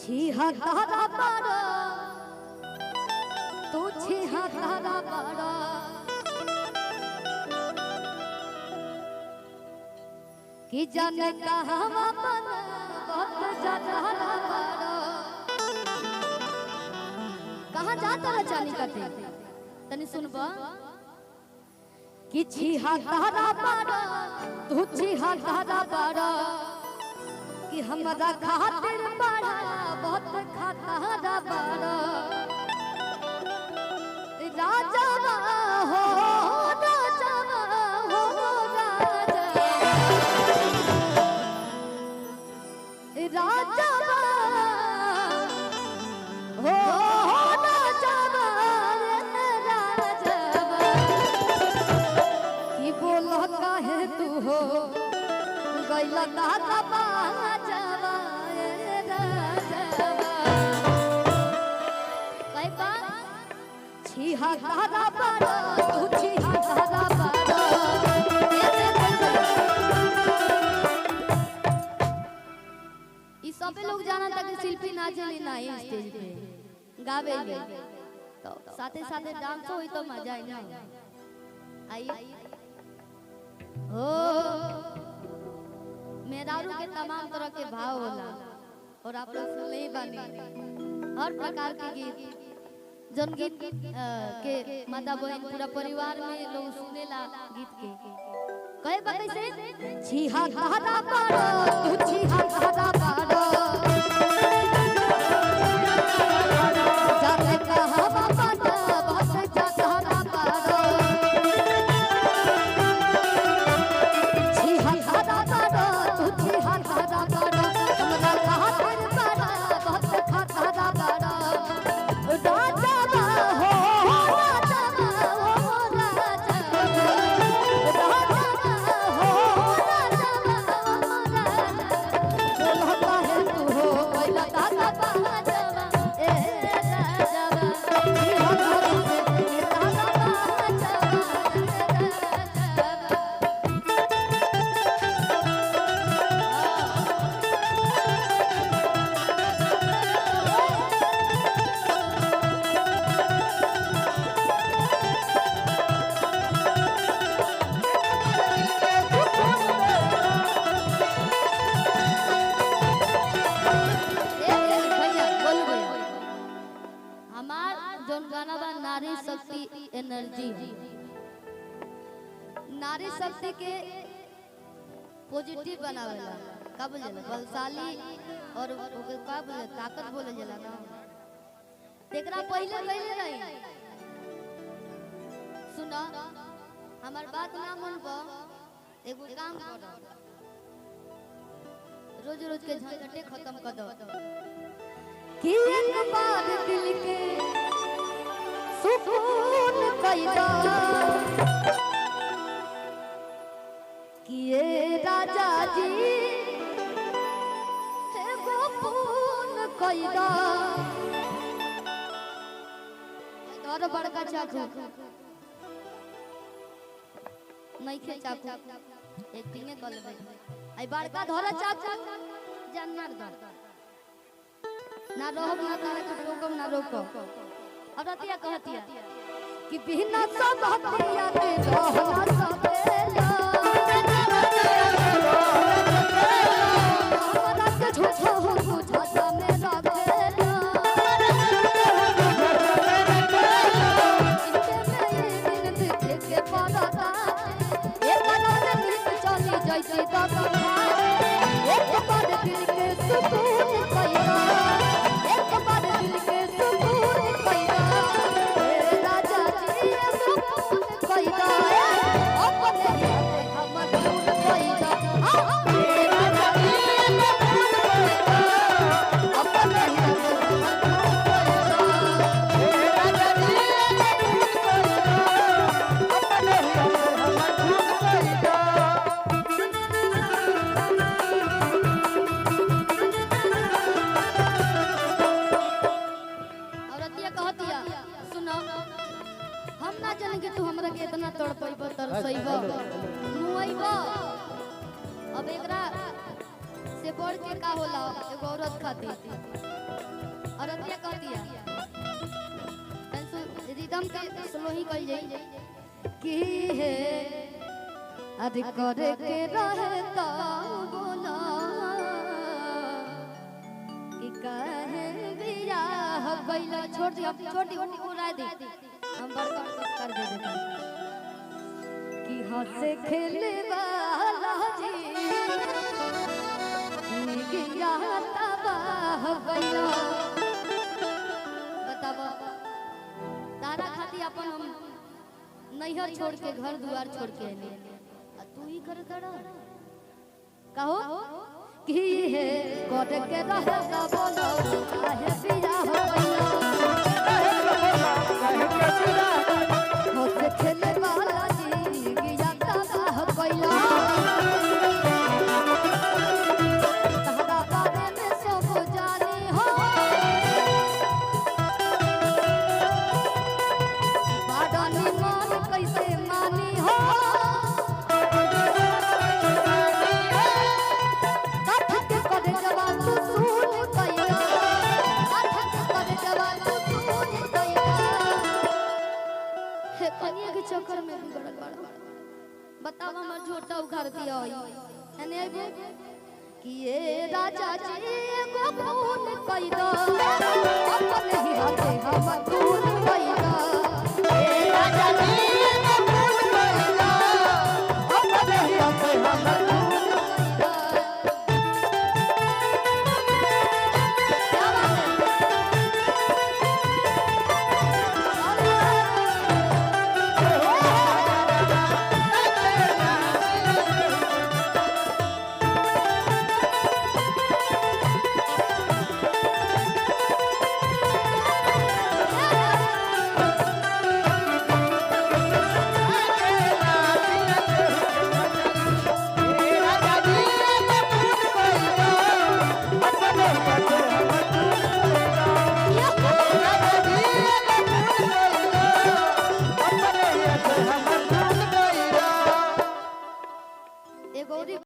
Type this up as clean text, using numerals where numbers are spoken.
छिहत्तरा बारा तू छिहत्तरा बारा कि जाने कहां पर बहुत ज्यादा बारा कहां जाता है चानी कटे तनी सुनबा कि छिहत्तरा बारा तू छिहत्तरा बारा कि हमरा खातिर बड़ा बहुत खाता बड़ा राजा हो राजा हो राजा हो राजा कि बोल काहे तू हो गइला दादा बाजावा छिहत्तरा बारा तू छिहत्तरा बारा ई सबे लोग जानता कि शिल्पी नाचली ना स्टेज पे गावे तो साथे साथे डांस होई तो मजा आई ना आई हो मेहरारू के तमाम तरह के भाव होला और आप लोग सुन ले बानी हर प्रकार के गीत जन गीत के माता बहन पूरा परिवार में लोग सुनेला गीत के कहे बा कैसे छिहत्तरा बारा तू छिहत्तरा बारा जाने कहां बाबा बस छिहत्तरा बारा छिहत्तरा बारा तू छिहत्तरा बारा हमरा खातिर बड़ा बहुत खाता बारा नारी शक्ति एनर्जी नारी शक्ति के पॉजिटिव बनावेला का बोलेला बलशाली और का बोले ताकत बोले जाला ना एकरा पहले कहले रही सुना हमार बात ना मनबो एगो काम करो रोज रोज के झंझटे खत्म कर दो कि एक बार दिल के सुकून कैदा किए राजा जी है वो पून कैदा और बड़का चाकू नहीं खे चाकू एक्टिंग कर लेबे आई बड़का धरा चाकू जानना ना रोक ना तारे के रोकम ना रोको और रतिया कहतिया कि बिना सब हतिया दे रहना सवेला हमरा के झूठो हो बुझा में रखेला इनके में दिन देखे के पड़ता एक बार दिल चली जैसे दादा एक बार दिल के सुकून पैदा एक बार दिल के सुकून पैदा राजा जी सुकून पैदा अपने हम सुकून पैदा राजा जी अपने हम ना जाने कि तू हमरा के इतना तड़पइबो तरसइबो मुइबो अब एकरा से बढ़ के का होला एगो औरत खातिर और अतिया कह दिया रिदम के स्लो ही कह जाई कि है अधिक करे के रहता बोला कि कहे बियाह गइला छोड़ दी उड़ा दे हम बड़का कर दे देते कि हंसे खेले वाला जी निगिया तबाह गइला बतावा तारा खाती अपन हम नैहर छोड़ के घर द्वार छोड़ के आने तू ही कर खड़ा कहो कि है कोट के रहता बोलो काहे बिया हो गइला हो से खेले वाला जी गिया तबाह गइला तहरा बारे में सब जानी हो बाडानी मान कैसे मानी हो चक्कर में बिगड़ल बड़ा बतावा हमर झोटा उखाड़ दिया एने कि ये राजा जी एगो खून कई दो